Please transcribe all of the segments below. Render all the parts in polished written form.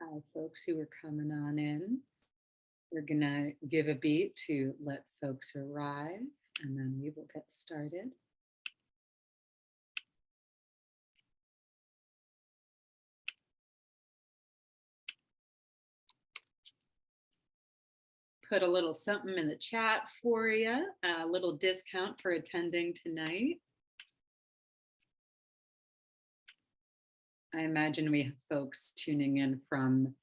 Hi, folks who are coming on in. We're gonna give a beat to let folks arrive, and then we will get started. Put a little something in the chat for you, a little discount for attending tonight. I imagine we have folks tuning in from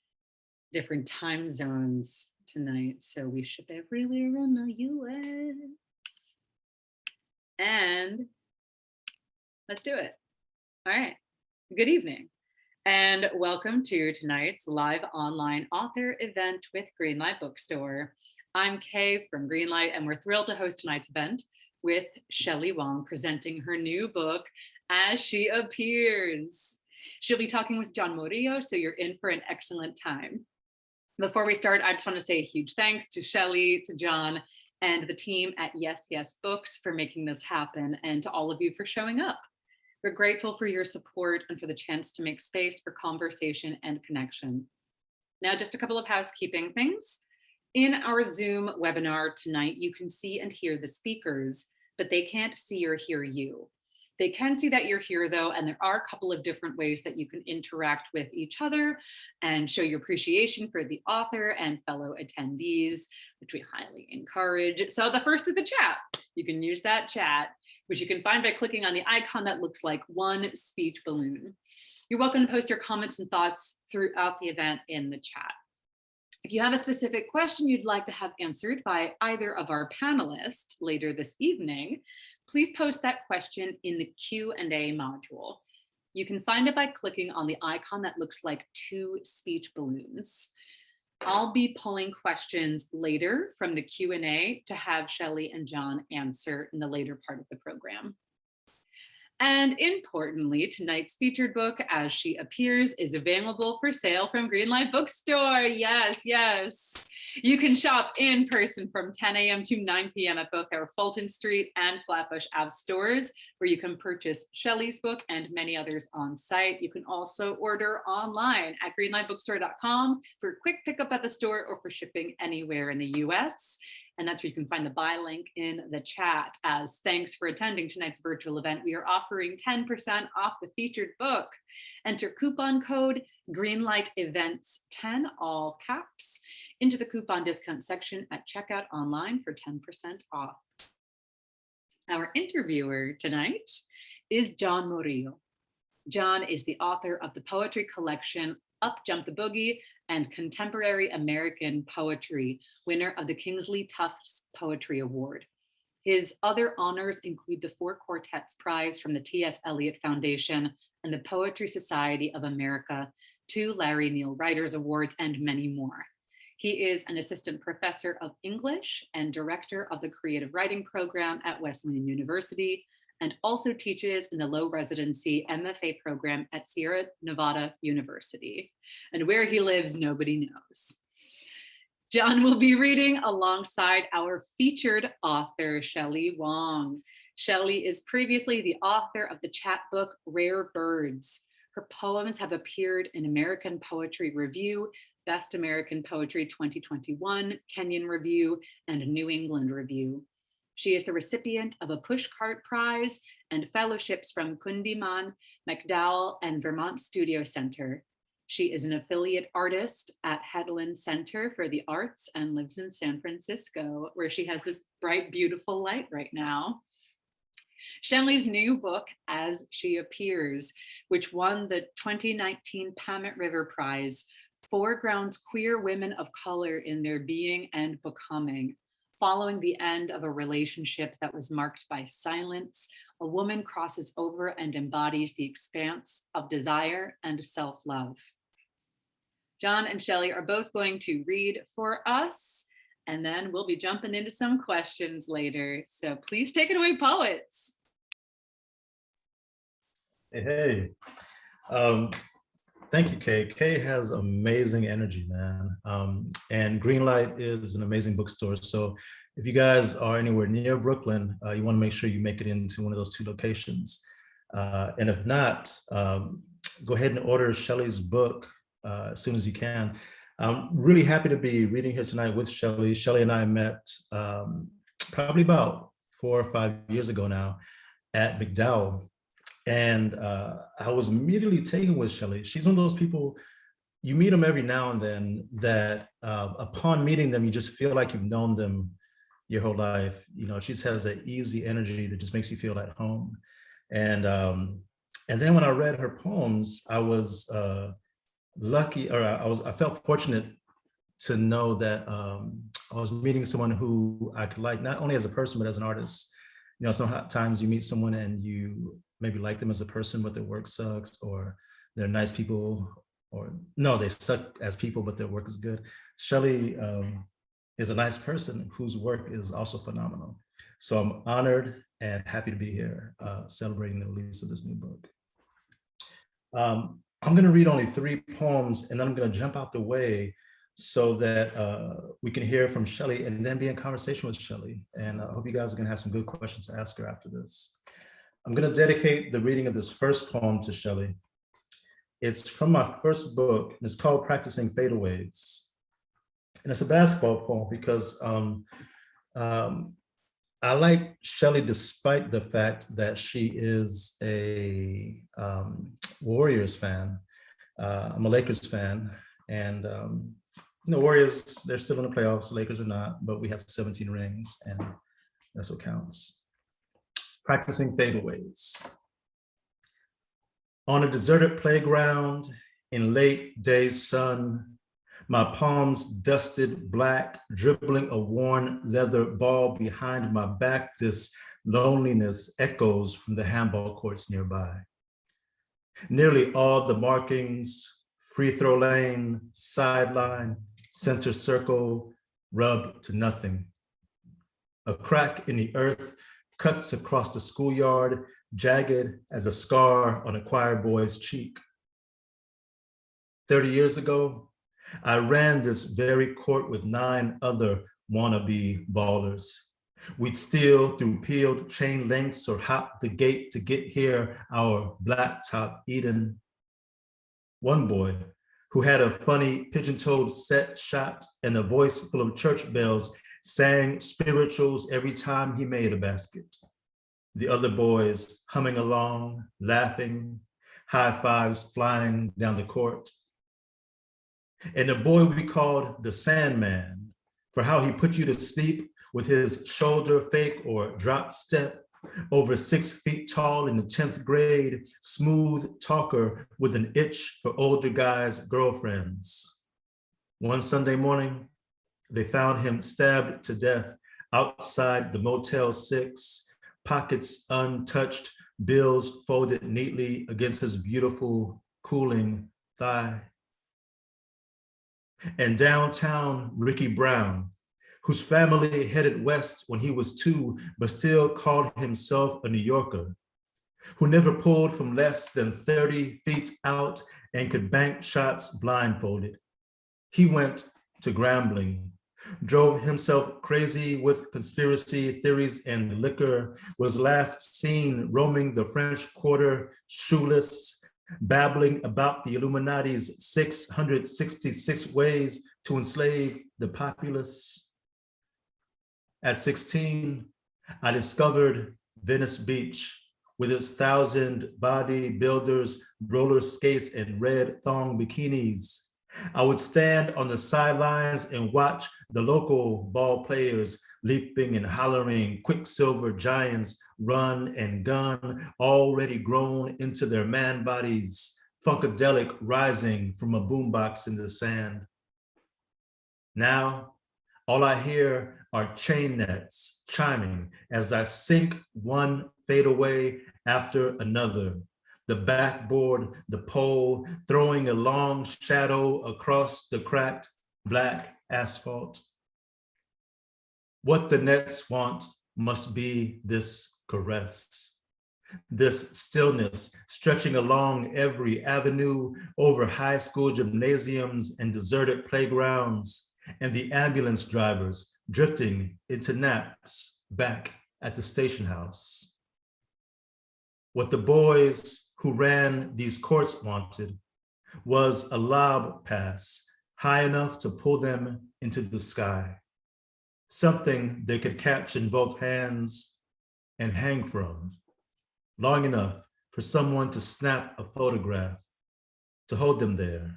different time zones tonight, so we should be really around the US. And let's do it. All right, good evening. And welcome to tonight's live online author event with Greenlight Bookstore. I'm Kay from Greenlight, and we're thrilled to host tonight's event with Shelly Wong presenting her new book, As She Appears. She'll be talking with John Murillo, so you're in for an excellent time. Before we start, I just want to say a huge thanks to Shelly, to John, and the team at YesYes Books for making this happen, and to all of you for showing up. We're grateful for your support and for the chance to make space for conversation and connection. Now, just a couple of housekeeping things. In our Zoom webinar tonight, you can see and hear the speakers, but they can't see or hear you. They can see that you're here though, and there are a couple of different ways that you can interact with each other and show your appreciation for the author and fellow attendees, which we highly encourage. So the first is the chat. You can use that chat, which you can find by clicking on the icon that looks like one speech balloon. You're welcome to post your comments and thoughts throughout the event in the chat. If you have a specific question you'd like to have answered by either of our panelists later this evening, please post that question in the Q&A module. You can find it by clicking on the icon that looks like two speech balloons. I'll be pulling questions later from the Q&A to have Shelly and John answer in the later part of the program. And importantly, tonight's featured book, As She Appears, is available for sale from Greenlight Bookstore. Yes, yes. You can shop in person from 10 a.m. to 9 p.m. at both our Fulton Street and Flatbush Ave stores, where you can purchase Shelley's book and many others on site. You can also order online at greenlightbookstore.com for quick pickup at the store or for shipping anywhere in the US. And that's where you can find the buy link in the chat. As thanks for attending tonight's virtual event, we are offering 10% off the featured book. Enter coupon code Greenlight Events 10, all caps, into the coupon discount section at checkout online for 10% off. Our interviewer tonight is John Murillo. John is the author of the poetry collection Up, Jump the Boogie and Contemporary American Poetry, winner of the Kingsley Tufts Poetry Award. His other honors include the Four Quartets Prize from the T.S. Eliot Foundation and the Poetry Society of America, 2 Larry Neal Writers Awards, and many more. He is an assistant professor of English and director of the creative writing program at Wesleyan University, and also teaches in the low residency MFA program at Sierra Nevada University. And where he lives, nobody knows. John will be reading alongside our featured author, Shelly Wong. Shelly is previously the author of the chapbook Rare Birds. Her poems have appeared in American Poetry Review, Best American Poetry 2021, Kenyon Review, and New England Review. She is the recipient of a Pushcart Prize and fellowships from Kundiman, MacDowell, and Vermont Studio Center. She is an affiliate artist at Headland Center for the Arts and lives in San Francisco, where she has this bright, beautiful light right now. Shelly's new book, As She Appears, which won the 2019 Pamet River Prize, foregrounds queer women of color in their being and becoming. Following the end of a relationship that was marked by silence, a woman crosses over and embodies the expanse of desire and self-love. John and Shelly are both going to read for us, and then we'll be jumping into some questions later. So please take it away, poets. Hey. Thank you, Kay. Kay has amazing energy, man. And Greenlight is an amazing bookstore. So if you guys are anywhere near Brooklyn, you want to make sure you make it into one of those 2 locations. And if not, go ahead and order Shelley's book, as soon as you can. I'm really happy to be reading here tonight with Shelley. Shelley and I met probably about 4 or 5 years ago now at McDowell. And I was immediately taken with Shelley. She's one of those people, you meet them every now and then that upon meeting them, you just feel like you've known them your whole life. You know, she just has an easy energy that just makes you feel at home. And then when I read her poems, I was lucky, or I felt fortunate to know that I was meeting someone who I could like, not only as a person, but as an artist. You know, sometimes you meet someone and you maybe like them as a person, but their work sucks, or they're nice people, or no, they suck as people, but their work is good. Shelley is a nice person whose work is also phenomenal. So I'm honored and happy to be here celebrating the release of this new book. I'm going to read only 3 poems, and then I'm going to jump out the way so that we can hear from Shelley and then be in conversation with Shelley. And I hope you guys are going to have some good questions to ask her after this. I'm going to dedicate the reading of this first poem to Shelley. It's from my first book, and it's called Practicing Fadeaways. And it's a basketball poem because I like Shelley despite the fact that she is a Warriors fan. I'm a Lakers fan, and Warriors, they're still in the playoffs, Lakers are not, but we have 17 rings, and that's what counts. Practicing Fadeaways. On a deserted playground in late day sun, my palms dusted black, dribbling a worn leather ball behind my back, this loneliness echoes from the handball courts nearby. Nearly all the markings, free throw lane, sideline, center circle, rubbed to nothing. A crack in the earth cuts across the schoolyard, jagged as a scar on a choir boy's cheek. 30 years ago, I ran this very court with 9 other wannabe ballers. We'd steal through peeled chain links or hop the gate to get here, our blacktop Eden. One boy who had a funny pigeon-toed set shot and a voice full of church bells sang spirituals every time he made a basket. The other boys humming along, laughing, high fives flying down the court. And the boy we called the Sandman for how he put you to sleep with his shoulder fake or drop step, over 6 feet tall in the 10th grade, smooth talker with an itch for older guys' girlfriends. One Sunday morning, they found him stabbed to death outside the Motel 6, pockets untouched, bills folded neatly against his beautiful, cooling thigh. And downtown Ricky Brown, whose family headed west when he was 2, but still called himself a New Yorker, who never pulled from less than 30 feet out and could bank shots blindfolded. He went to Grambling, drove himself crazy with conspiracy theories and liquor, was last seen roaming the French Quarter, shoeless, babbling about the Illuminati's 666 ways to enslave the populace. At 16, I discovered Venice Beach with its 1,000 bodybuilders, roller skates, and red thong bikinis. I would stand on the sidelines and watch the local ball players leaping and hollering, Quicksilver giants run and gun, already grown into their man bodies, funkadelic rising from a boombox in the sand. Now, all I hear are chain nets chiming as I sink one fadeaway after another. The backboard, the pole, throwing a long shadow across the cracked black asphalt. What the nets want must be this caress, this stillness stretching along every avenue, over high school gymnasiums and deserted playgrounds, and the ambulance drivers drifting into naps back at the station house. What the boys who ran these courts wanted was a lob pass high enough to pull them into the sky, something they could catch in both hands and hang from, long enough for someone to snap a photograph, to hold them there,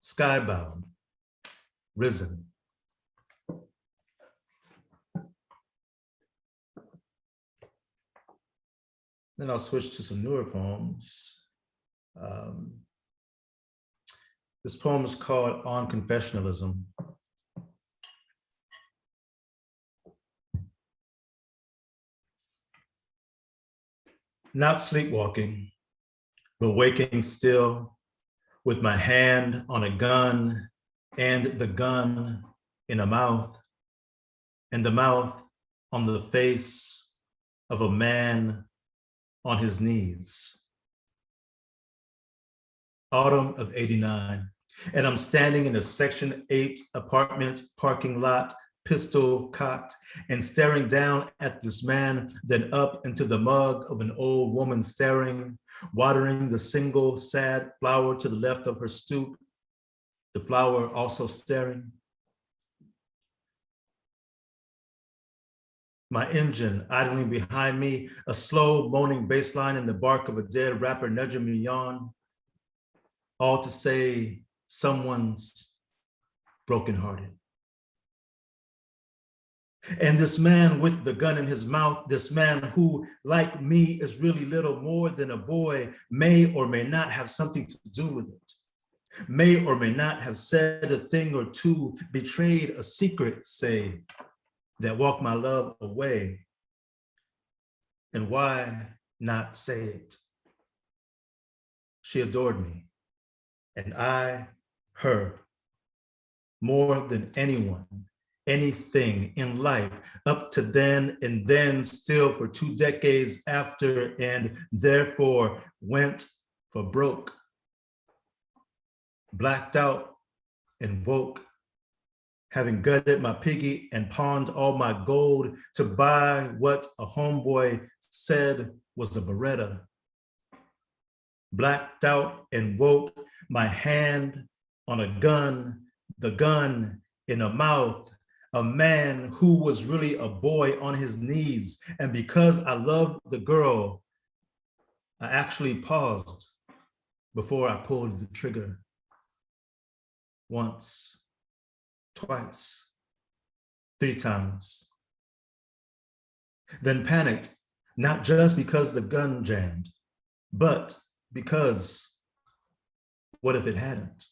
skybound, risen. Then I'll switch to some newer poems. This poem is called On Confessionalism. Not sleepwalking, but waking still with my hand on a gun and the gun in a mouth and the mouth on the face of a man on his knees. Autumn of '89, and I'm standing in a Section 8 apartment parking lot, pistol cocked, and staring down at this man, then up into the mug of an old woman staring, watering the single sad flower to the left of her stoop, the flower also staring. My engine idling behind me, a slow moaning bass line in the bark of a dead rapper nudging me on, all to say someone's brokenhearted. And this man with the gun in his mouth, this man who, like me, is really little more than a boy, may or may not have something to do with it, may or may not have said a thing or two, betrayed a secret, say, that walked my love away. And why not say it? She adored me, and I, her, more than anyone, anything in life up to then, and then still for 2 decades after, and therefore went for broke, blacked out and woke, having gutted my piggy and pawned all my gold to buy what a homeboy said was a Beretta. Blacked out and woke, my hand on a gun, the gun in a mouth, a man who was really a boy on his knees. And because I loved the girl, I actually paused before I pulled the trigger. Once, twice, 3 times. Then panicked, not just because the gun jammed, but because what if it hadn't?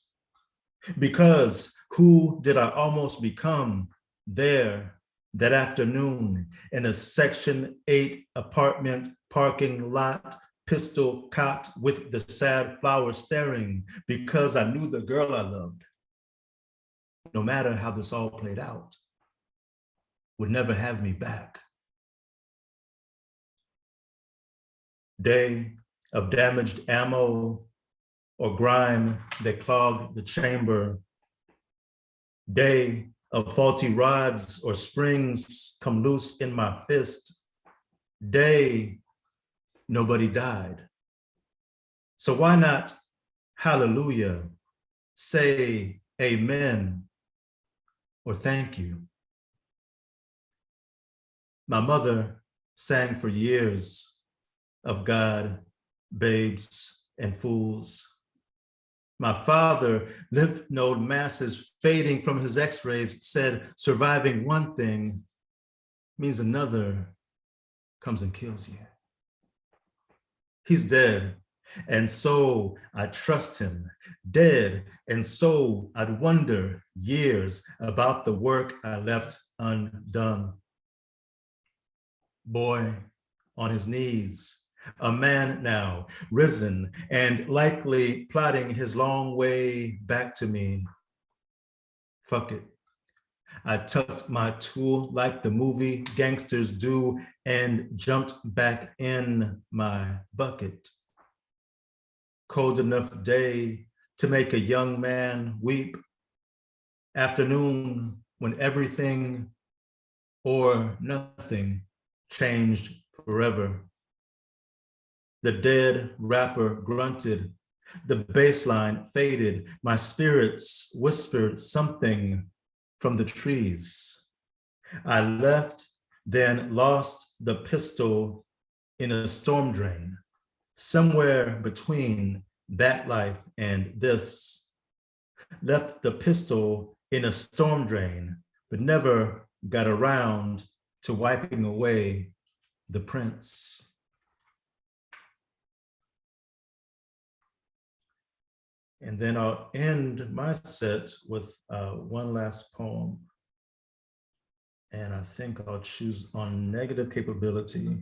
Because who did I almost become there that afternoon in a Section 8 apartment parking lot, pistol cocked with the sad flower staring, because I knew the girl I loved, no matter how this all played out, would never have me back. Day of damaged ammo or grime that clogged the chamber. Day of faulty rods or springs come loose in my fist. Day nobody died. So why not hallelujah, say amen, or thank you? My mother sang for years of God, babes, and fools. My father, lymph node masses fading from his x-rays, said surviving one thing means another comes and kills you. He's dead, and so I trust him. Dead, and so I'd wonder years about the work I left undone. Boy on his knees, a man now, risen and likely plotting his long way back to me. Fuck it. I tucked my tool like the movie gangsters do and jumped back in my bucket. Cold enough day to make a young man weep. Afternoon when everything or nothing changed forever. The dead rapper grunted, The bass line faded. My spirits whispered something from the trees. I left, then lost the pistol in a storm drain, somewhere between that life and this. Left the pistol in a storm drain, but never got around to wiping away the prints. And then I'll end my set with one last poem. And I think I'll choose On Negative Capability.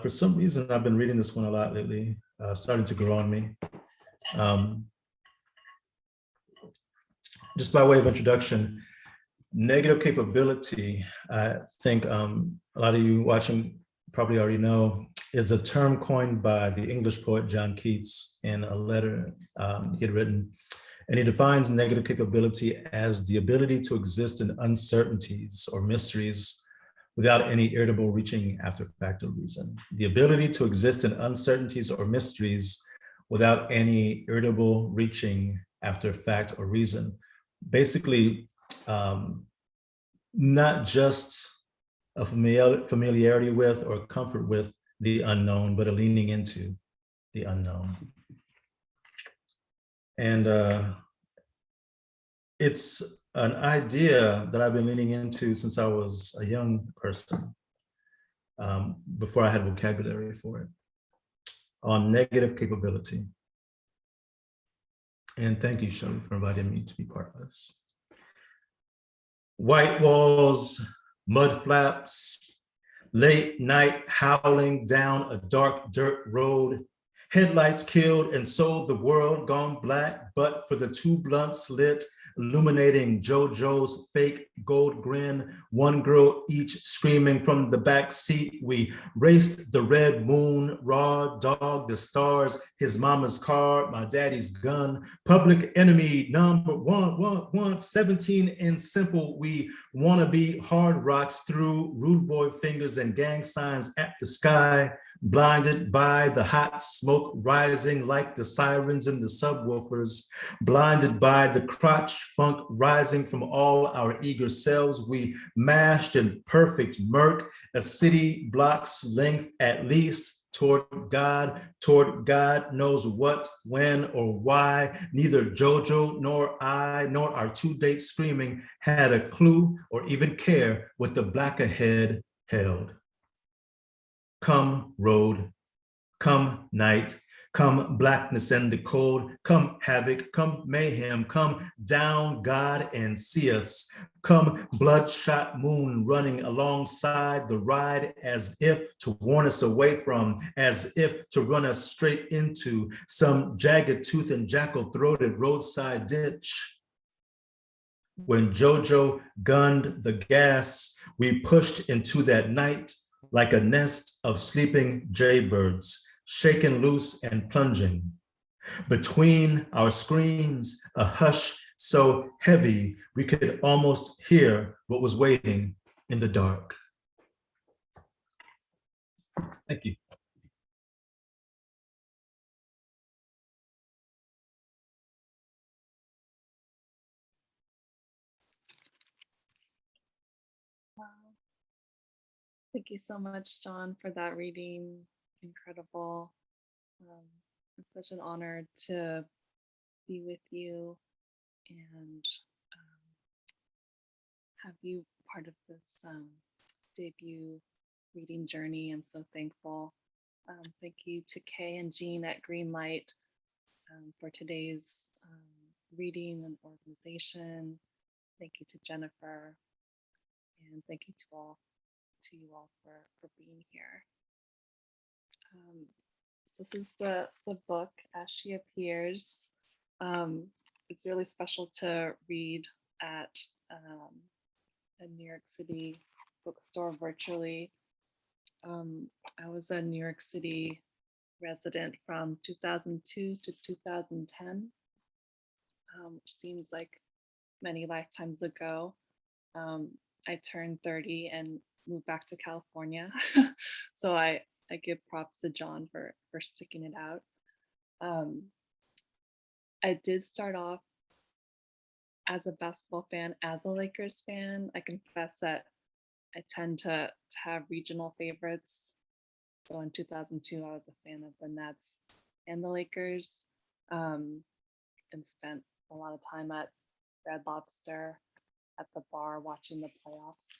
For some reason, I've been reading this one a lot lately, starting to grow on me. Just by way of introduction, negative capability, I think a lot of you watching probably already know, is a term coined by the English poet John Keats in a letter he had written. And he defines negative capability as the ability to exist in uncertainties or mysteries without any irritable reaching after fact or reason. The ability to exist in uncertainties or mysteries without any irritable reaching after fact or reason. Basically, not just a familiarity with or comfort with the unknown, but a leaning into the unknown. And it's an idea that I've been leaning into since I was a young person, before I had vocabulary for it, on negative capability. And thank you, Shelley, for inviting me to be part of this. White walls, mud flaps, late night howling down a dark dirt road, headlights killed and sold the world gone black, but for the two blunts lit, illuminating JoJo's fake gold grin, one girl each screaming from the back seat. We raced the red moon, raw dog, the stars, his mama's car, my daddy's gun, public enemy number one, 17 and simple. We wanna be hard rocks through rude boy fingers and gang signs at the sky, blinded by the hot smoke rising like the sirens in the subwoofers, blinded by the crotch funk rising from all our eager selves. We mashed in perfect murk, a city block's length at least, toward God knows what, when, or why. Neither JoJo nor I, nor our two dates screaming had a clue or even care what the black ahead held. Come road, come night, come blackness and the cold, come havoc, come mayhem, come down God and see us, come bloodshot moon running alongside the ride as if to warn us away from, as if to run us straight into some jagged tooth and jackal-throated roadside ditch. When JoJo gunned the gas, we pushed into that night like a nest of sleeping jaybirds, shaken loose and plunging. Between our screams, a hush so heavy we could almost hear what was waiting in the dark. Thank you. Wow. Thank you so much, John, for that reading. Incredible. It's such an honor to be with you and have you part of this debut reading journey. I'm so thankful. Thank you to Kay and Jean at Greenlight for today's reading and organization. Thank you to Jennifer, and thank you to you all for being here. This is the book as she appears. It's really special to read at a New York City bookstore virtually. I was a New York City resident from 2002 to 2010, which seems like many lifetimes ago. I turned 30 and moved back to California. So I give props to John for sticking it out. I did start off as a basketball fan, as a Lakers fan. I confess that I tend to have regional favorites. So in 2002, I was a fan of the Nets and the Lakers, and spent a lot of time at Red Lobster at the bar watching the playoffs.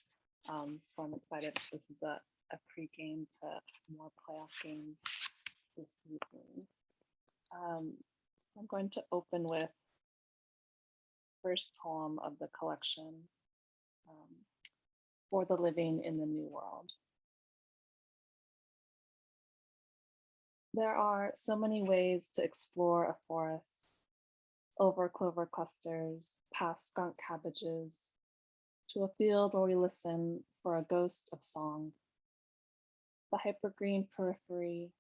So I'm excited. This is a pregame to more playoff games this evening. So I'm going to open with first poem of the collection, For the Living in the New World. There are so many ways to explore a forest, over clover clusters, past skunk cabbages, to a field where we listen for a ghost of song. The hypergreen periphery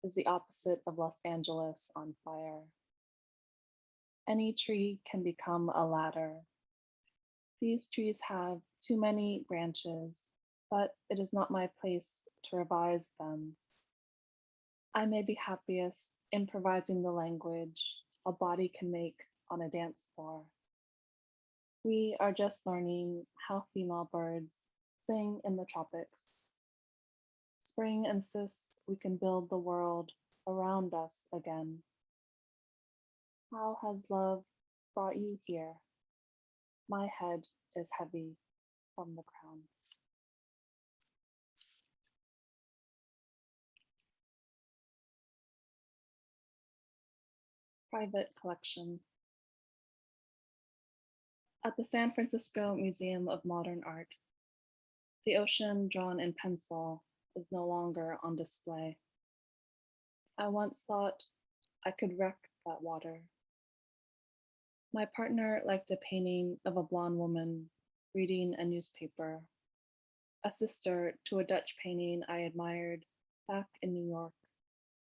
is the opposite of Los Angeles on fire. Any tree can become a ladder. These trees have too many branches, but it is not my place to revise them. I may be happiest improvising the language a body can make on a dance floor. We are just learning how female birds sing in the tropics. Spring insists we can build the world around us again. How has love brought you here? My head is heavy from the crown. Private collection. At the San Francisco Museum of Modern Art, the ocean drawn in pencil is no longer on display. I once thought I could wreck that water. My partner liked a painting of a blonde woman reading a newspaper, a sister to a Dutch painting I admired back in New York,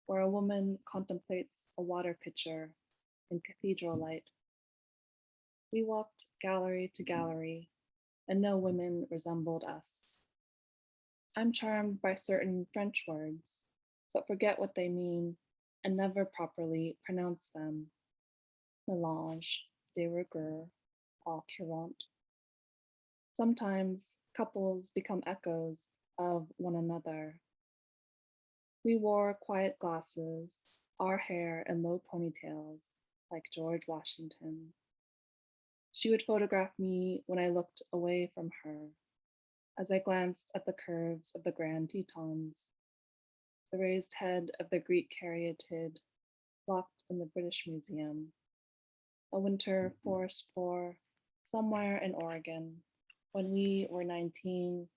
where a woman contemplates a water pitcher in cathedral light. We walked gallery to gallery, and no women resembled us. I'm charmed by certain French words, but forget what they mean and never properly pronounce them. Mélange, de rigueur, au courant. Sometimes couples become echoes of one another. We wore quiet glasses, our hair in low ponytails, like George Washington. She would photograph me when I looked away from her, as I glanced at the curves of the Grand Tetons, the raised head of the Greek caryatid locked in the British Museum, a winter forest floor somewhere in Oregon when we were 19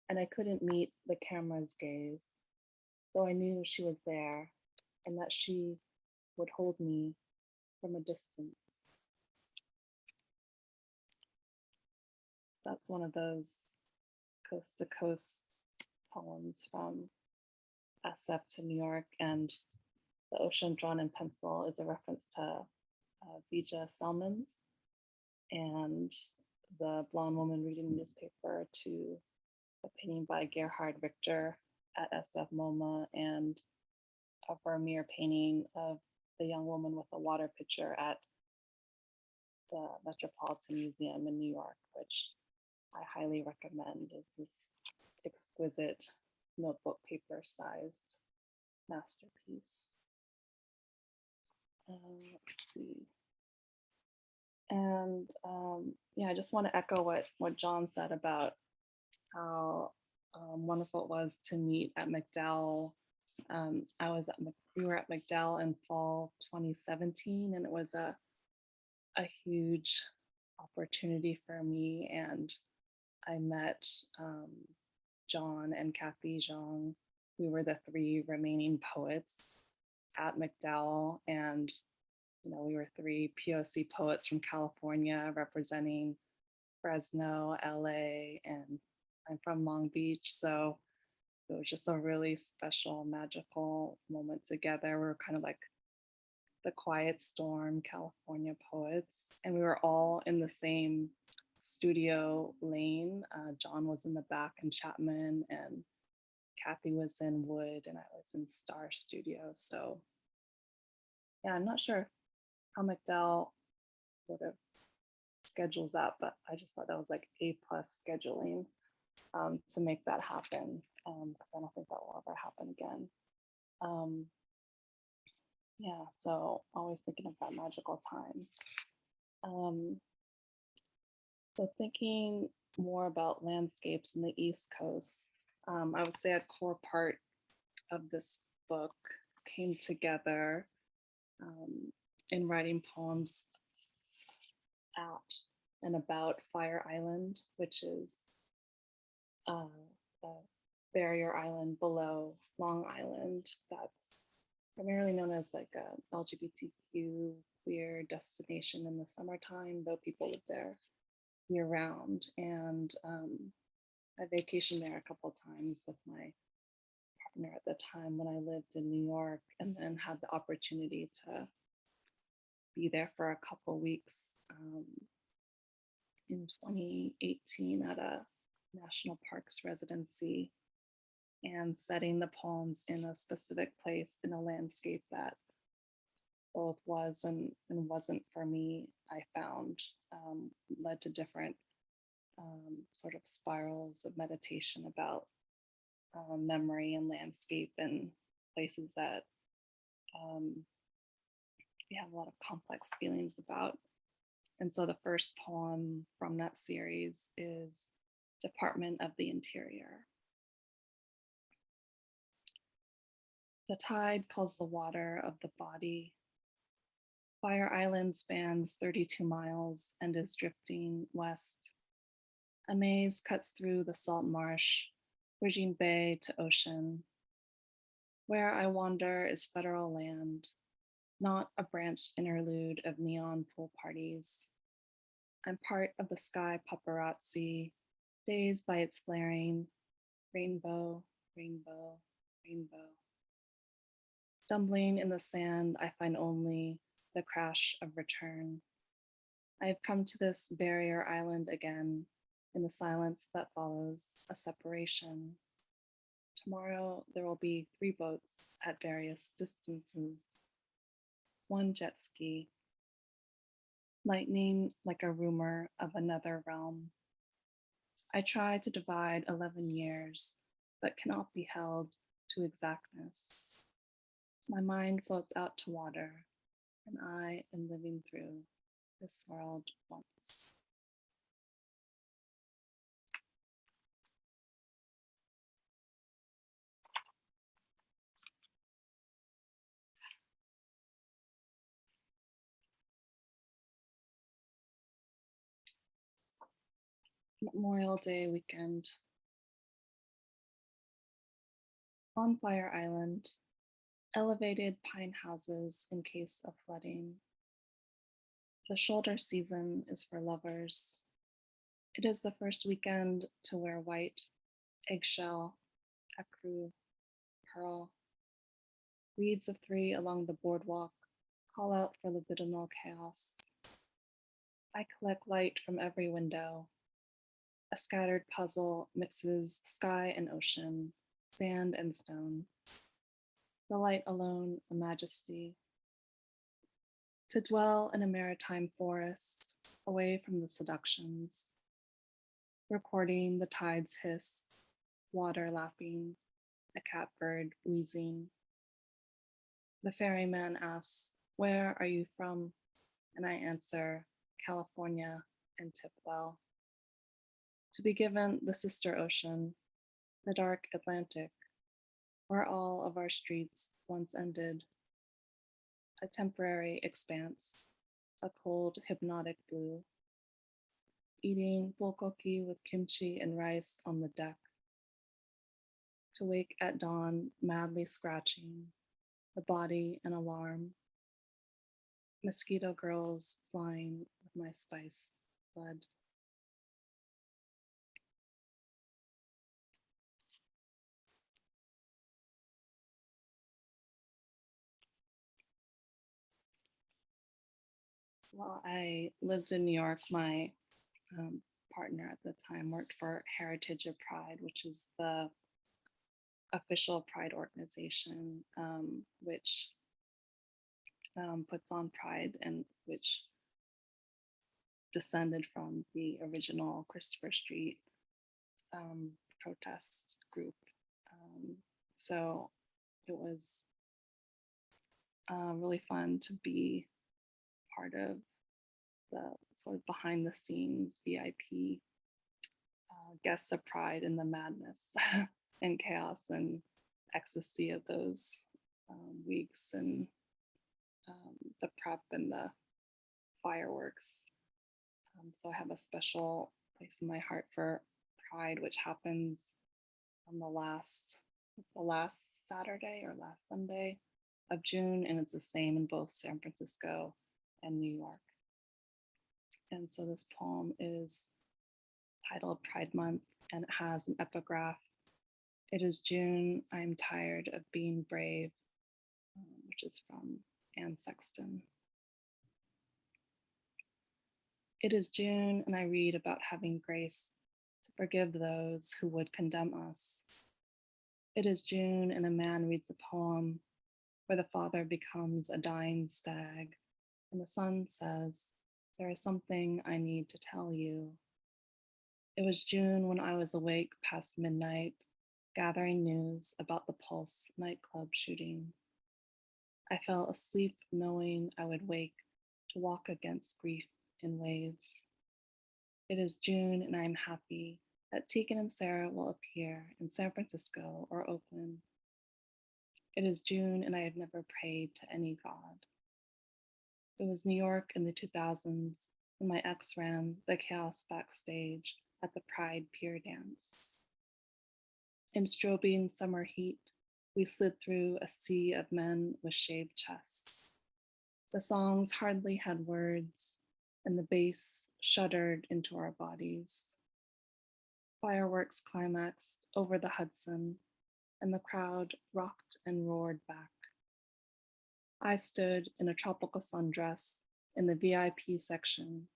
and I couldn't meet the camera's gaze, though I knew she was there and that she would hold me from a distance. That's one of those coast to coast poems from SF to New York, and the ocean drawn in pencil is a reference to Vija Selmans, and the blonde woman reading the newspaper to a painting by Gerhard Richter at SF MoMA, and a Vermeer painting of the young woman with a water pitcher at the Metropolitan Museum in New York, which I highly recommend. It's this exquisite notebook paper sized masterpiece. Let's see. And yeah, I just want to echo what John said about how wonderful it was to meet at MacDowell. We were at MacDowell in fall 2017, and it was a huge opportunity for me. And I met John and Kathy Zhang. We were the 3 remaining poets at MacDowell, and we were 3 POC poets from California representing Fresno, LA, and I'm from Long Beach. So it was just a really special, magical moment together. We were kind of like the Quiet Storm California poets, and we were all in the same studio lane. John was in the back in Chapman, and Kathy was in Wood, and I was in Star Studio. So yeah, I'm not sure how McDowell sort of schedules that, but I just thought that was like A+ scheduling to make that happen. Because I don't think that will ever happen again. Yeah, so always thinking of that magical time. So thinking more about landscapes in the East Coast, I would say a core part of this book came together in writing poems at and about Fire Island, which is a barrier island below Long Island that's primarily known as like a LGBTQ queer destination in the summertime, though people live there year round. And I vacationed there a couple of times with my partner at the time when I lived in New York, and then had the opportunity to be there for a couple of weeks in 2018 at a national parks residency, and setting the poems in a specific place in a landscape that both was and wasn't for me, I found led to different sort of spirals of meditation about memory and landscape and places that we have a lot of complex feelings about. And so the first poem from that series is Department of the Interior. The tide calls the water of the body. Fire Island spans 32 miles and is drifting west. A maze cuts through the salt marsh, bridging bay to ocean. Where I wander is federal land, not a branched interlude of neon pool parties. I'm part of the sky paparazzi, dazed by its flaring, rainbow, rainbow, rainbow. Stumbling in the sand, I find only the crash of return. I have come to this barrier island again in the silence that follows a separation. Tomorrow there will be 3 boats at various distances, 1 jet ski, lightning like a rumor of another realm. I try to divide 11 years, but cannot be held to exactness. My mind floats out to water, and I am living through this world once. Memorial Day weekend. On Fire Island, elevated pine houses in case of flooding. The shoulder season is for lovers. It is the first weekend to wear white, eggshell, accrue, pearl. Leaves of 3 along the boardwalk call out for libidinal chaos. I collect light from every window. A scattered puzzle mixes sky and ocean, sand and stone. The light alone a majesty. To dwell in a maritime forest, away from the seductions. Recording the tide's hiss, water lapping, a catbird wheezing. The ferryman asks, "Where are you from?" And I answer, "California and Tipwell." To be given the sister ocean, the dark Atlantic, where all of our streets once ended. A temporary expanse, a cold hypnotic blue. Eating bulgogi with kimchi and rice on the deck. To wake at dawn madly scratching, the body an alarm. Mosquito girls flying with my spiced blood. While I lived in New York, my partner at the time worked for Heritage of Pride, which is the official Pride organization, which puts on Pride, and which descended from the original Christopher Street protest group. So it was really fun to be part of the sort of behind the scenes VIP guests of Pride and the madness and chaos and ecstasy of those weeks, and the prep and the fireworks. So I have a special place in my heart for Pride, which happens on the last Saturday or last Sunday of June, and it's the same in both San Francisco and New York. And so this poem is titled Pride Month, and it has an epigraph. It is June, I'm tired of being brave, which is from Anne Sexton. It is June, and I read about having grace to forgive those who would condemn us. It is June, and a man reads a poem where the father becomes a dying stag, and the son says, there is something I need to tell you. It was June when I was awake past midnight, gathering news about the Pulse nightclub shooting. I fell asleep knowing I would wake to walk against grief in waves. It is June, and I am happy that Tegan and Sarah will appear in San Francisco or Oakland. It is June, and I have never prayed to any god. It was New York in the 2000s when my ex ran the chaos backstage at the Pride Pier Dance. In strobing summer heat, we slid through a sea of men with shaved chests. The songs hardly had words, and the bass shuddered into our bodies. Fireworks climaxed over the Hudson, and the crowd rocked and roared back. I stood in a tropical sundress in the VIP section,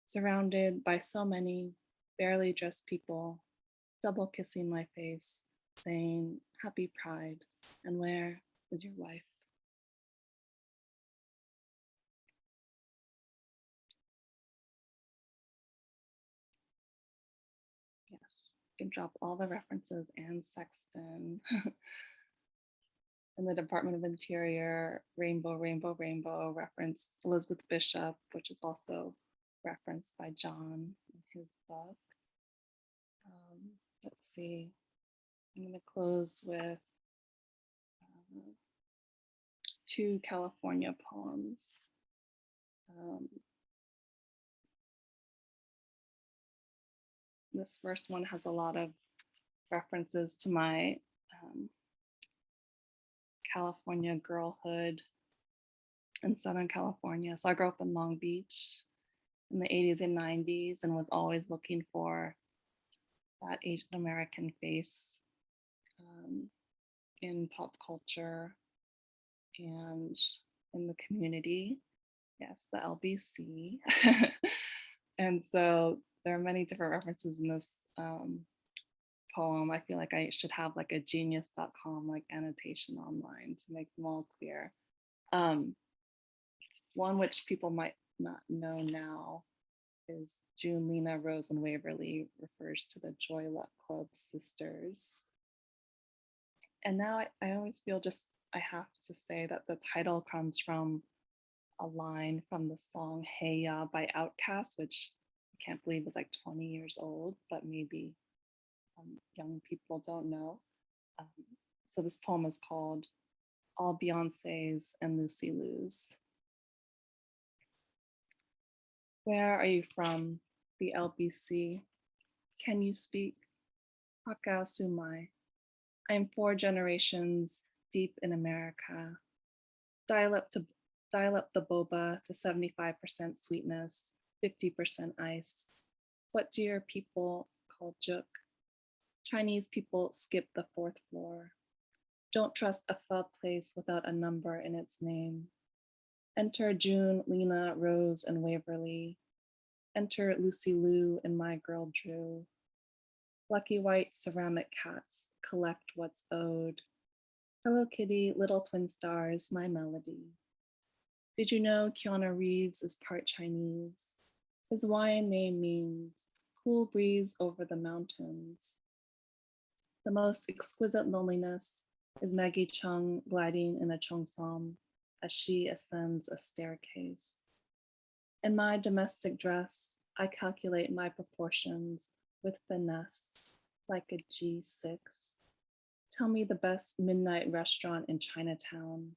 surrounded by so many barely dressed people, double kissing my face, saying, Happy Pride, and where is your wife? Yes, you can drop all the references and Sexton. In the Department of Interior, Rainbow, Rainbow, Rainbow referenced Elizabeth Bishop, which is also referenced by John in his book. Let's see, I'm going to close with two California poems. This first one has a lot of references to my California girlhood in Southern California. So I grew up in Long Beach in the 80s and 90s and was always looking for that Asian American face in pop culture and in the community. Yes, the LBC. And so there are many different references in this poem. I feel like I should have like a genius.com like annotation online to make them all clear. One which people might not know now is June, Lena, Rose, and Waverly refers to the Joy Luck Club sisters. And now I always feel just I have to say that the title comes from a line from the song Hey Ya by Outkast, which I can't believe is like 20 years old, but maybe some young people don't know. So this poem is called All Beyoncés and Lucy Lou's. Where are you from, the LBC? Can you speak? Hakao Sumai. I am 4 generations deep in America. Dial up the boba to 75% sweetness, 50% ice. What do your people call juk? Chinese people skip the 4th floor. Don't trust a pho place without a number in its name. Enter June, Lena, Rose, and Waverly. Enter Lucy Liu and my girl Drew. Lucky white ceramic cats collect what's owed. Hello Kitty, little twin stars, my melody. Did you know Keanu Reeves is part Chinese? His Hawaiian name means cool breeze over the mountains. The most exquisite loneliness is Maggie Chung gliding in a cheongsam as she ascends a staircase. In my domestic dress, I calculate my proportions with finesse, like a G6. Tell me the best midnight restaurant in Chinatown.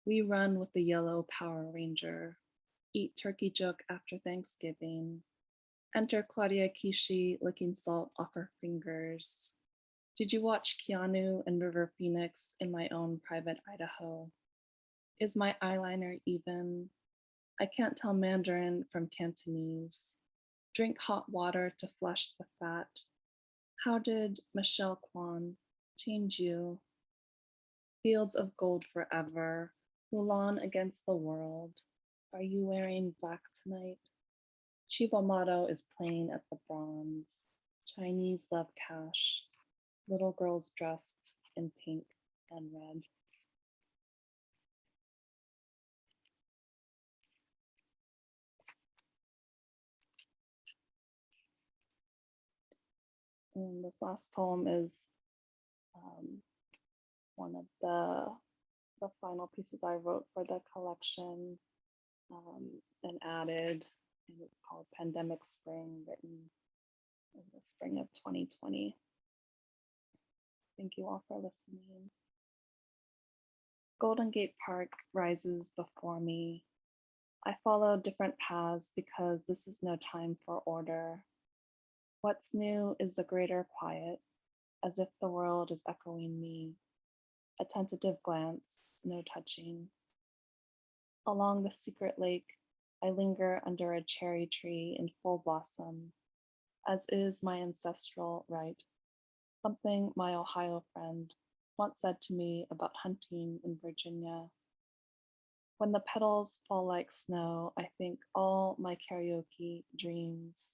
We run with the yellow Power Ranger. Eat turkey joke after Thanksgiving. Enter Claudia Kishi licking salt off her fingers. Did you watch Keanu and River Phoenix in my own private Idaho? Is my eyeliner even? I can't tell Mandarin from Cantonese. Drink hot water to flush the fat. How did Michelle Kwan change you? Fields of gold forever. Mulan against the world. Are you wearing black tonight? Chibamato is playing at the Bronze. Chinese love cash. Little girls dressed in pink and red. And this last poem is one of the final pieces I wrote for the collection and added, and it's called Pandemic Spring, written in the spring of 2020. Thank you all for listening. Golden Gate Park rises before me. I follow different paths because this is no time for order. What's new is the greater quiet, as if the world is echoing me. A tentative glance, no touching. Along the secret lake, I linger under a cherry tree in full blossom, as is my ancestral right, something my Ohio friend once said to me about hunting in Virginia. When the petals fall like snow, I think all my karaoke dreams.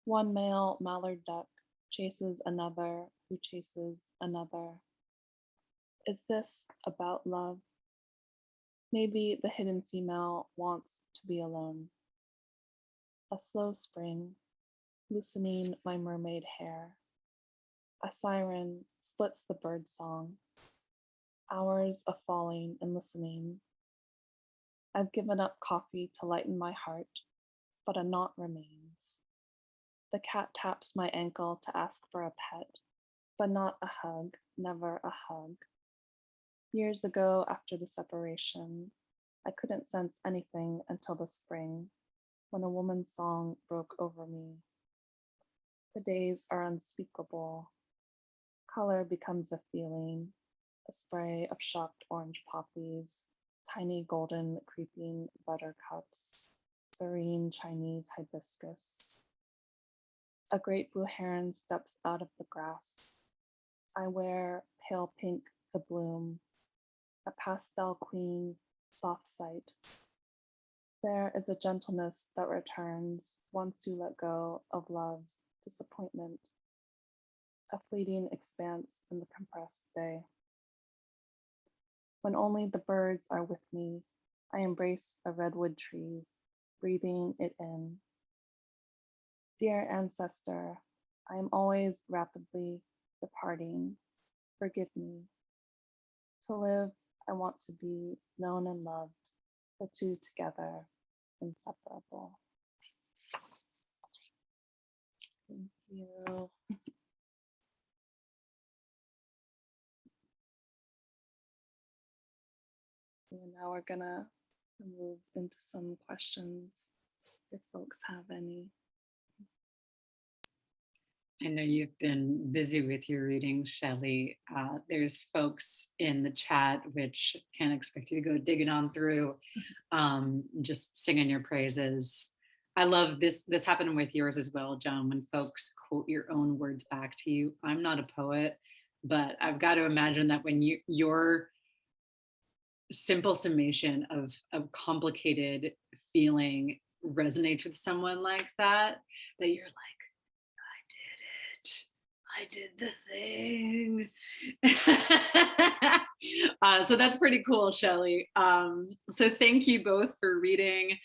One male mallard duck chases another who chases another. Is this about love? Maybe the hidden female wants to be alone. A slow spring, loosening my mermaid hair. A siren splits the bird song. Hours of falling and listening. I've given up coffee to lighten my heart, but a knot remains. The cat taps my ankle to ask for a pet, but not a hug, never a hug. Years ago, after the separation, I couldn't sense anything until the spring, when a woman's song broke over me. The days are unspeakable. Color becomes a feeling, a spray of shocked orange poppies, tiny golden creeping buttercups, serene Chinese hibiscus. A great blue heron steps out of the grass. I wear pale pink to bloom, a pastel queen, soft sight. There is a gentleness that returns once you let go of love's disappointment, a fleeting expanse in the compressed day. When only the birds are with me, I embrace a redwood tree, breathing it in. Dear ancestor, I am always rapidly departing. Forgive me. To live, I want to be known and loved, the two together, inseparable. Thank you. And now we're gonna move into some questions if folks have any. I know you've been busy with your reading, Shelley. There's folks in the chat, which can't expect you to go digging on through, just singing your praises. I love this. This happened with yours as well, John, when folks quote your own words back to you. I'm not a poet, but I've got to imagine that when your simple summation of complicated feeling resonates with someone like that, that you're like, I did the thing. So that's pretty cool, Shelley. So thank you both for reading.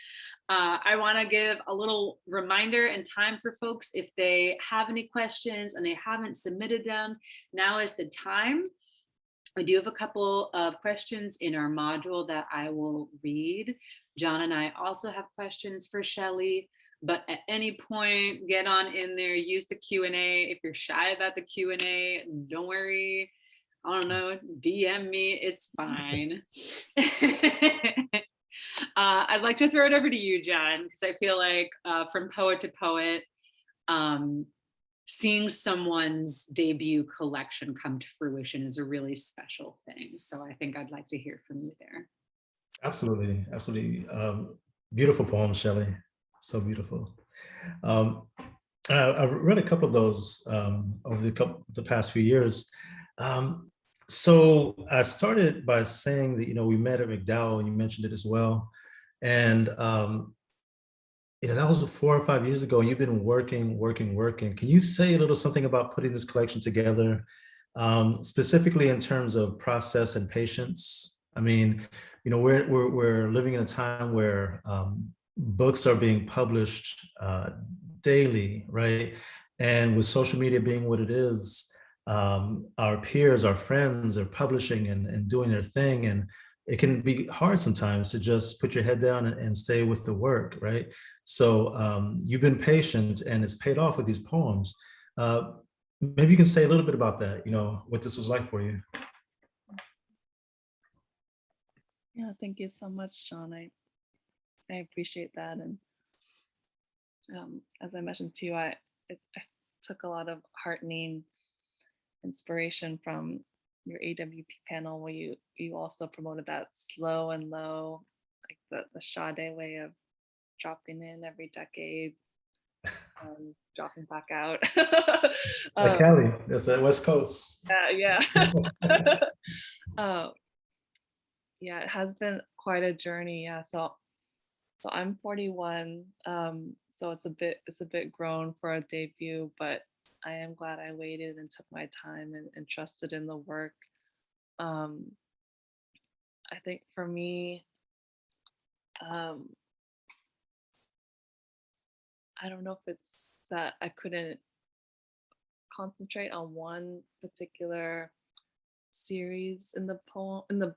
I want to give a little reminder and time for folks if they have any questions and they haven't submitted them. Now is the time. I do have a couple of questions in our module that I will read. John and I also have questions for Shelley, but at any point, get on in there, use the Q&A. If you're shy about the Q&A, don't worry. I don't know, DM me, it's fine. I'd like to throw it over to you, John, because I feel like from poet to poet, seeing someone's debut collection come to fruition is a really special thing. So I think I'd like to hear from you there. Absolutely, absolutely. Beautiful poem, Shelley. So beautiful. I've read a couple of those over the past few years. So I started by saying that, we met at McDowell, and you mentioned it as well. And that was 4 or 5 years ago, and you've been working. Can you say a little something about putting this collection together, specifically in terms of process and patience? I mean, we're living in a time where books are being published daily, right? And with social media being what it is, our peers, our friends are publishing and doing their thing, and it can be hard sometimes to just put your head down and stay with the work, right? So you've been patient, and it's paid off with these poems. Maybe you can say a little bit about that, what this was like for you. Yeah, thank you so much, Sean. I appreciate that. And as I mentioned to you, I took a lot of heartening inspiration from your AWP panel, where you also promoted that slow and low, like the Sade way of dropping in every decade, dropping back out. Like Cali, that's the West Coast. Yeah. Yeah, it has been quite a journey. Yeah, so I'm 41, so it's a bit grown for a debut, but I am glad I waited and took my time and trusted in the work. I think for me, I don't know if it's that I couldn't concentrate on one particular series in the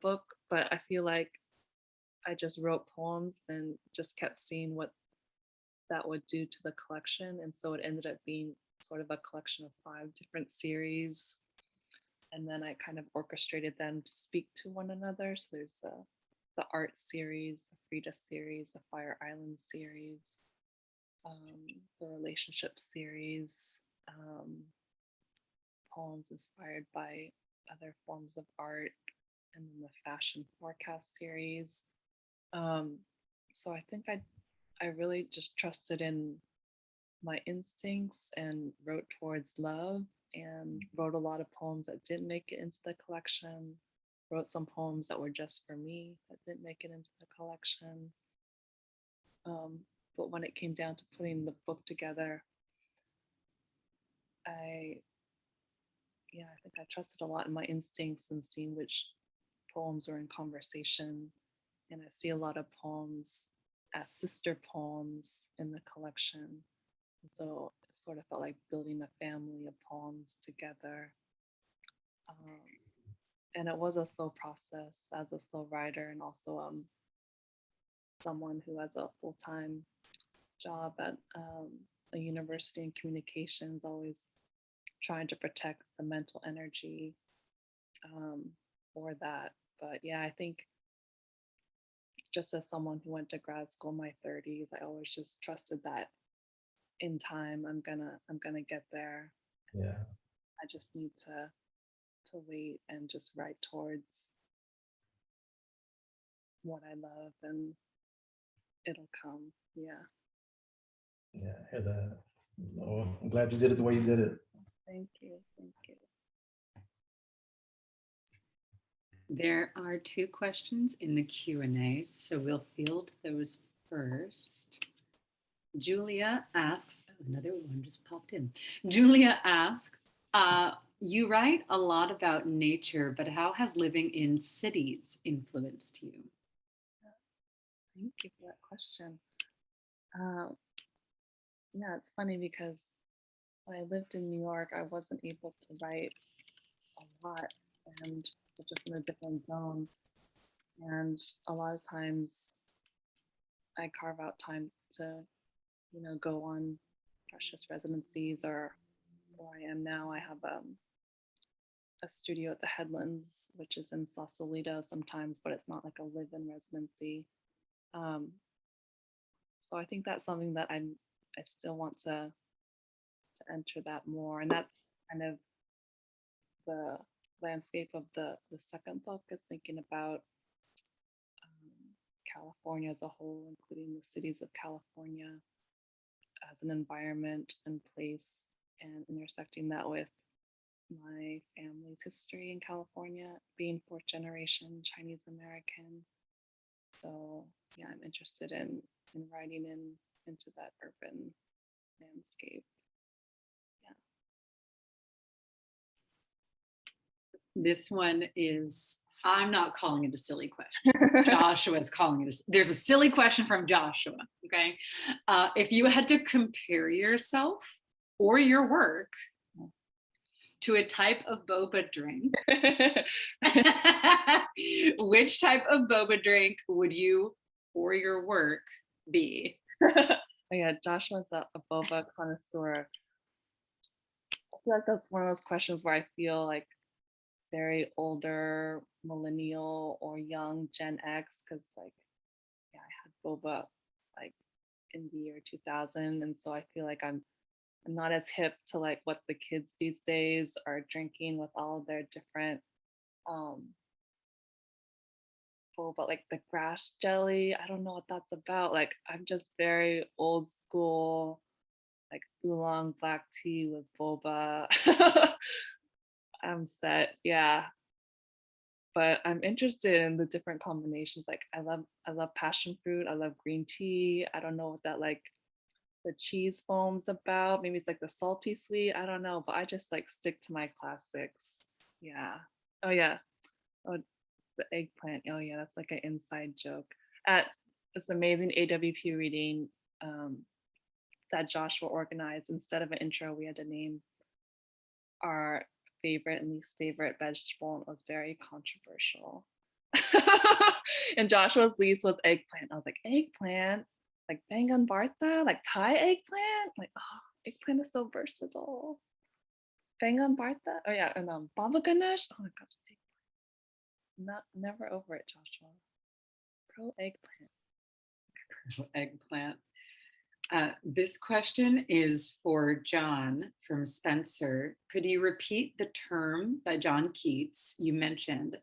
book, but I feel like I just wrote poems and just kept seeing what that would do to the collection, and so it ended up being sort of a collection of 5 different series, and then I kind of orchestrated them to speak to one another. So there's the art series, the Frida series, the Fire Island series, the relationship series, poems inspired by other forms of art, and then the fashion forecast series. So I think I really just trusted in my instincts and wrote towards love, and wrote a lot of poems that didn't make it into the collection, wrote some poems that were just for me that didn't make it into the collection. But when it came down to putting the book together, I think I trusted a lot in my instincts and seeing which poems were in conversation. And I see a lot of poems as sister poems in the collection. And so it sort of felt like building a family of poems together. And it was a slow process as a slow writer, and also someone who has a full-time job at a university in communications, always trying to protect the mental energy for that. But yeah, I think just as someone who went to grad school in my 30s, I always just trusted that in time I'm gonna get there. Yeah. I just need to wait and just write towards what I love, and it'll come. Yeah. Yeah, I hear that. Oh, I'm glad you did it the way you did it. Thank you. Thank you. There are 2 questions in the Q&A, so we'll field those first. Julia asks, oh, another one just popped in. Julia asks, You write a lot about nature, but how has living in cities influenced you? Thank you for that question. Yeah, it's funny because when I lived in New York, I wasn't able to write a lot and was just in a different zone. And a lot of times I carve out time to, go on precious residencies or where I am now. I have a studio at the Headlands, which is in Sausalito sometimes, but it's not like a live-in residency. So I think that's something that I still want to enter that more, and that's kind of the landscape of the second book is thinking about California as a whole, including the cities of California as an environment and place, and intersecting that with my family's history in California, being fourth generation Chinese American. So yeah, I'm interested in writing into that urban landscape. This one is, I'm not calling it a silly question. Joshua is calling it. There's a silly question from Joshua. Okay. If you had to compare yourself or your work to a type of boba drink, which type of boba drink would you or your work be? Oh yeah, Joshua's a boba connoisseur. I feel like that's one of those questions where I feel like very older millennial or young Gen X, because like, yeah, I had boba like in the year 2000, and so I feel like I'm not as hip to like what the kids these days are drinking with all of their different boba, like the grass jelly. I don't know what that's about. Like I'm just very old school, like oolong black tea with boba. I'm set, yeah. But I'm interested in the different combinations. Like I love passion fruit. I love green tea. I don't know what that like the cheese foam's about. Maybe it's like the salty sweet. I don't know, but I just like stick to my classics. Yeah. Oh yeah. Oh, the eggplant. Oh yeah, that's like an inside joke. At this amazing AWP reading that Joshua organized, instead of an intro, we had to name our favorite and least favorite vegetable, and it was very controversial. And Joshua's least was eggplant. I was like, eggplant? Like Bangan Bartha? Like Thai eggplant? Like, oh, eggplant is so versatile. Bangan Bartha? Oh yeah, and baba ganoush? Oh my gosh, never over it, Joshua. Pro eggplant. Eggplant. This question is for John from Spencer. Could you repeat the term by John Keats you mentioned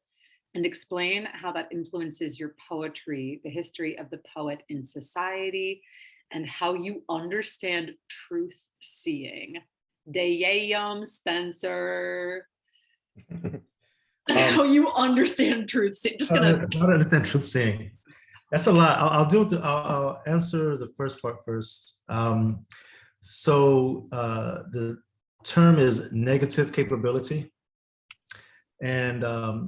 and explain how that influences your poetry, the history of the poet in society, and how you understand truth seeing? Deyayum, Spencer. How you understand truth seeing. Just gonna. I don't understand truth seeing. That's a lot. I'll answer the first part first. So the term is negative capability. And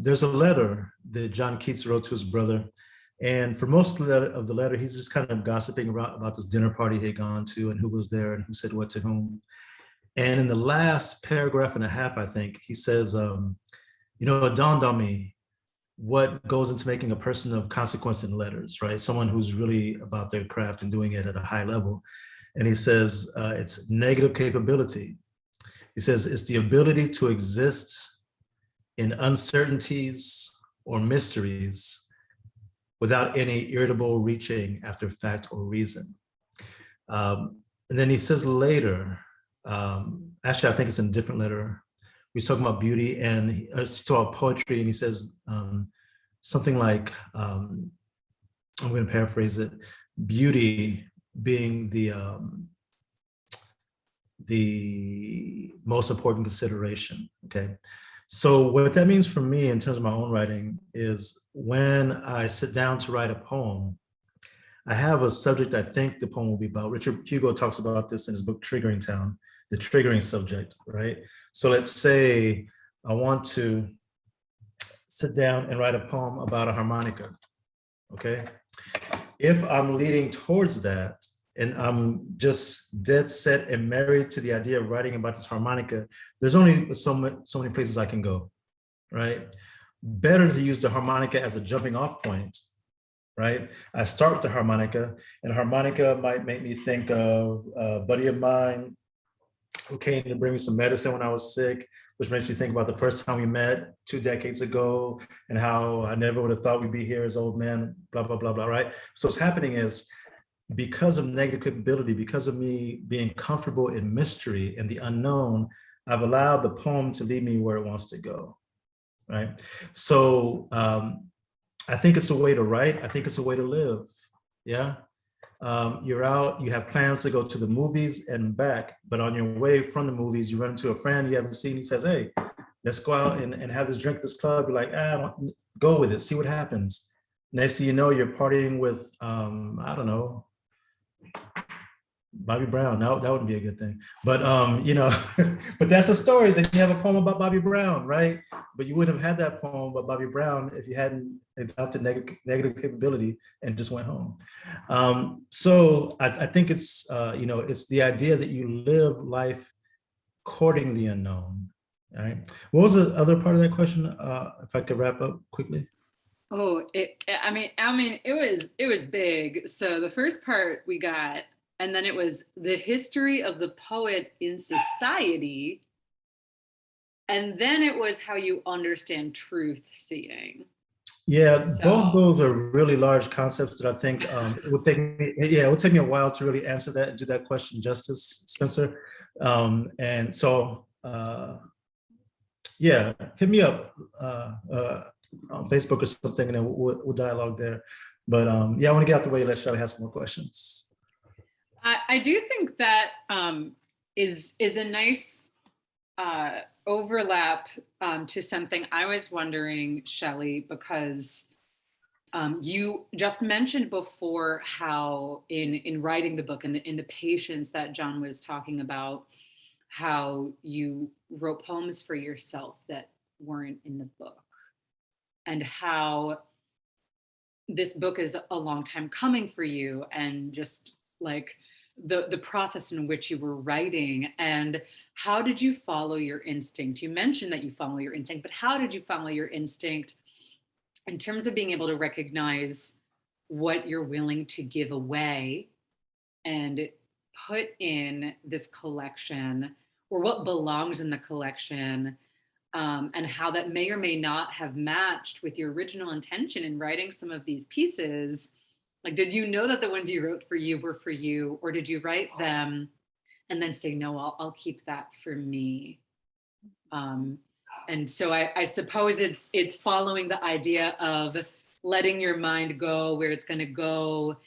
there's a letter that John Keats wrote to his brother. And for most of the letter, he's just kind of gossiping about this dinner party he had gone to and who was there and who said what to whom. And in the last paragraph and a half, I think, he says, it dawned on me what goes into making a person of consequence in letters, right? Someone who's really about their craft and doing it at a high level. And he says, it's negative capability. He says, it's the ability to exist in uncertainties or mysteries without any irritable reaching after fact or reason. And then he says later, actually, I think it's in a different letter, he's talking about beauty and he's talking about poetry, and he says something like, I'm going to paraphrase it, beauty being the most important consideration, okay? So what that means for me in terms of my own writing is when I sit down to write a poem, I have a subject I think the poem will be about. Richard Hugo talks about this in his book, Triggering Town, the triggering subject, right? So let's say I want to sit down and write a poem about a harmonica, okay? If I'm leading towards that and I'm just dead set and married to the idea of writing about this harmonica, there's only so many places I can go, right? Better to use the harmonica as a jumping off point, right? I start with the harmonica, and harmonica might make me think of a buddy of mine who came to bring me some medicine when I was sick, which makes me think about the first time we met 2 decades ago and how I never would have thought we'd be here as old men, blah, blah, blah, blah, right? So what's happening is because of negative capability, because of me being comfortable in mystery and the unknown, I've allowed the poem to lead me where it wants to go, right? So I think it's a way to write. I think it's a way to live, yeah? You're out, you have plans to go to the movies and back, but on your way from the movies, you run into a friend you haven't seen. He says, hey, let's go out and have this drink at this club. You're like, go with it, see what happens. Next thing you know, you're partying with, I don't know, Bobby Brown. That wouldn't be a good thing. But, but that's a story. Then you have a poem about Bobby Brown, right? But you wouldn't have had that poem about Bobby Brown if you hadn't adopted negative capability and just went home. So I think it's, it's the idea that you live life courting the unknown, right? What was the other part of that question? If I could wrap up quickly. Oh, I mean, it was big. So the first part we got, and then it was the history of the poet in society. And then it was how you understand truth seeing. Yeah, So, both those are really large concepts that I think it would take me a while to really answer that and do that question justice, Spencer. And so, yeah, hit me up on Facebook or something, and then we'll dialogue there. But yeah, I want to get out the way and let Shelly have some more questions. I do think that is a nice overlap to something I was wondering, Shelley, because you just mentioned before how in writing the book and in the patience that John was talking about, how you wrote poems for yourself that weren't in the book, and how this book is a long time coming for you, and just like the process in which you were writing, and how did you follow your instinct? You mentioned that you follow your instinct, but how did you follow your instinct in terms of being able to recognize what you're willing to give away and put in this collection, or what belongs in the collection, and how that may or may not have matched with your original intention in writing some of these pieces? Like, did you know that the ones you wrote for you were for you, or did you write them and then say, no, I'll keep that for me? And so I suppose it's following the idea of letting your mind go where it's going to go,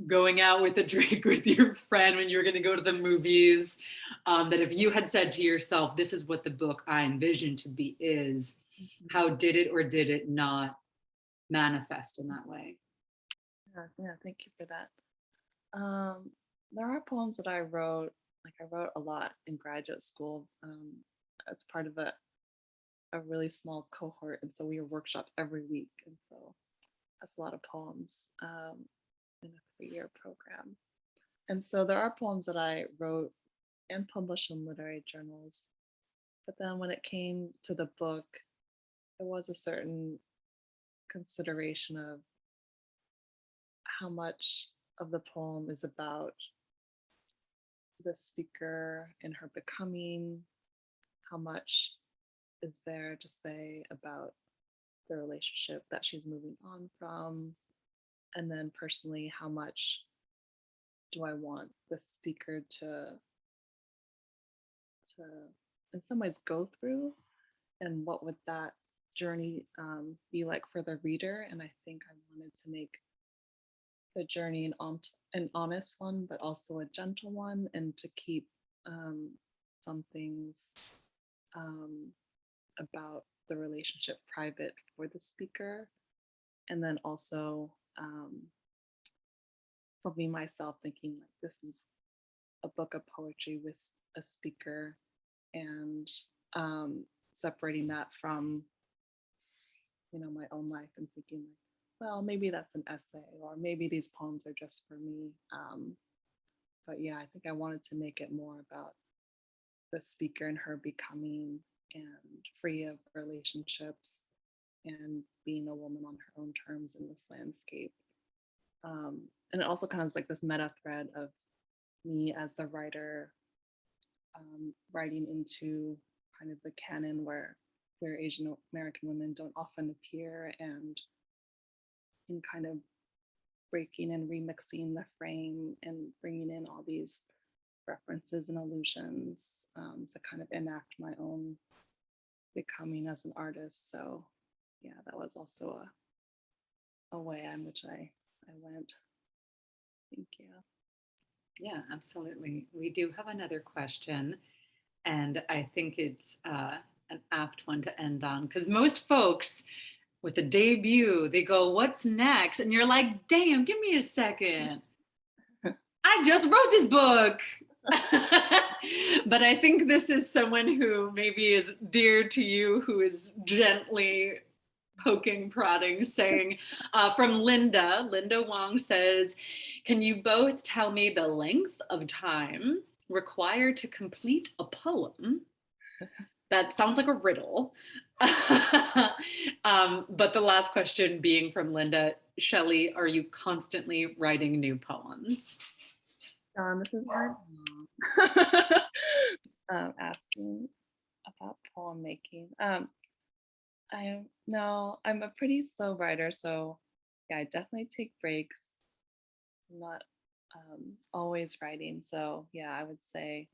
going out with a drink with your friend when you're going to go to the movies, that if you had said to yourself, this is what the book I envisioned to be is, how did it or did it not manifest in that way? Yeah, thank you for that. There are poems that I wrote a lot in graduate school. As part of a really small cohort, and so we were workshopped every week, and so that's a lot of poems in a 3-year program. And so there are poems that I wrote and published in literary journals, but then when it came to the book, there was a certain consideration of how much of the poem is about the speaker and her becoming, how much is there to say about the relationship that she's moving on from, and then personally, how much do I want the speaker to in some ways go through, and what would that journey be like for the reader? And I think I wanted to make the journey an honest one, but also a gentle one, and to keep some things about the relationship private for the speaker. And then also for me myself, thinking like this is a book of poetry with a speaker, and separating that from, you know, my own life and thinking, like, well, maybe that's an essay, or maybe these poems are just for me. But yeah, I think I wanted to make it more about the speaker and her becoming and free of relationships and being a woman on her own terms in this landscape. And it also kind of is like this meta thread of me as the writer, writing into kind of the canon where Asian American women don't often appear, and in kind of breaking and remixing the frame and bringing in all these references and allusions to kind of enact my own becoming as an artist. So yeah, that was also a way in which I went. Thank you. Yeah, absolutely. We do have another question, and I think it's an apt one to end on, because most folks with a debut, they go, "What's next?" And you're like, "Damn, give me a second. I just wrote this book." But I think this is someone who maybe is dear to you, who is gently poking, prodding, saying, from Linda Wong says, "Can you both tell me the length of time required to complete a poem?" That sounds like a riddle. But the last question being from Linda, Shelley, are you constantly writing new poems? This is hard. Asking about poem making. I'm a pretty slow writer, so yeah, I definitely take breaks. I'm not always writing, so yeah, I would say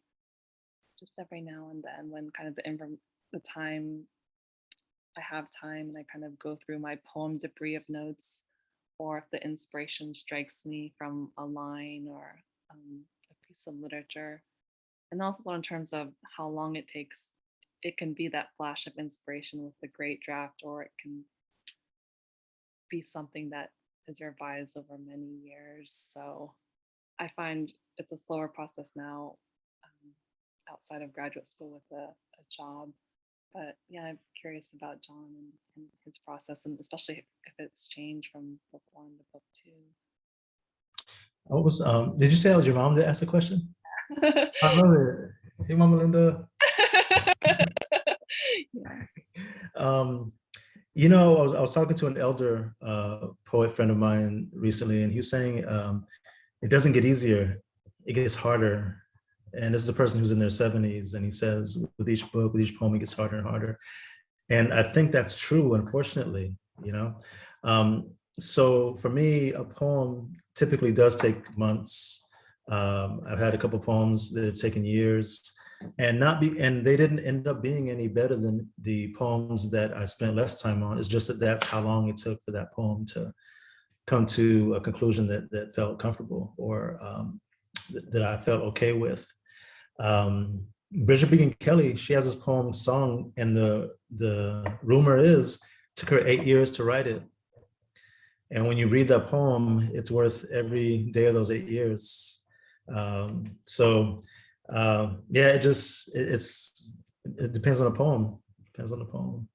just every now and then, when kind of the time I have time and I kind of go through my poem debris of notes, or if the inspiration strikes me from a line or a piece of literature. And also in terms of how long it takes, it can be that flash of inspiration with the great draft, or it can be something that is revised over many years. So I find it's a slower process now, outside of graduate school with a job. But yeah, I'm curious about John and his process, and especially if it's changed from book 1 to book 2. What was did you say it was your mom that asked the question? I love it. Hey, Mama Linda. Yeah. You know, I was talking to an elder poet friend of mine recently, and he was saying it doesn't get easier, it gets harder. And this is a person who's in their 70s, and he says with each book, with each poem, it gets harder and harder. And I think that's true, unfortunately, you know. So for me, a poem typically does take months. I've had a couple poems that have taken years, and they didn't end up being any better than the poems that I spent less time on. It's just that that's how long it took for that poem to come to a conclusion that felt comfortable, or that I felt okay with. Bridget Beacon Kelly, she has this poem song, and the rumor is it took her 8 years to write it. And when you read that poem, it's worth every day of those 8 years. Yeah, it depends on the poem. Depends on the poem.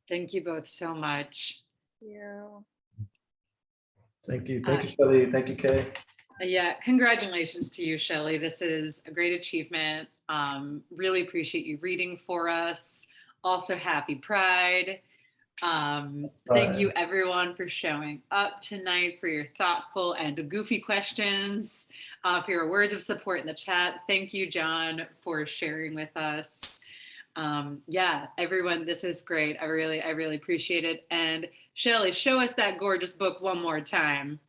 Thank you both so much. Yeah. Thank you, Shelley. Thank you, Kay. Yeah, congratulations to you, Shelley. This is a great achievement. Really appreciate you reading for us. Also, happy Pride. Thank you everyone for showing up tonight, for your thoughtful and goofy questions, for your words of support in the chat. Thank you, John, for sharing with us. Yeah, everyone, this was great. I really appreciate it. And Shelley, show us that gorgeous book one more time.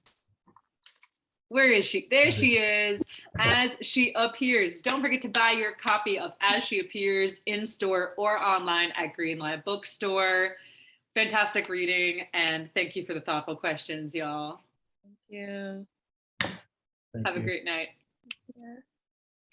Where is she? There she is, As She Appears. Don't forget to buy your copy of As She Appears in store or online at Greenlight bookstore. Fantastic reading, and thank you for the thoughtful questions, y'all. Thank you. Thank Have you. a great night. Yeah.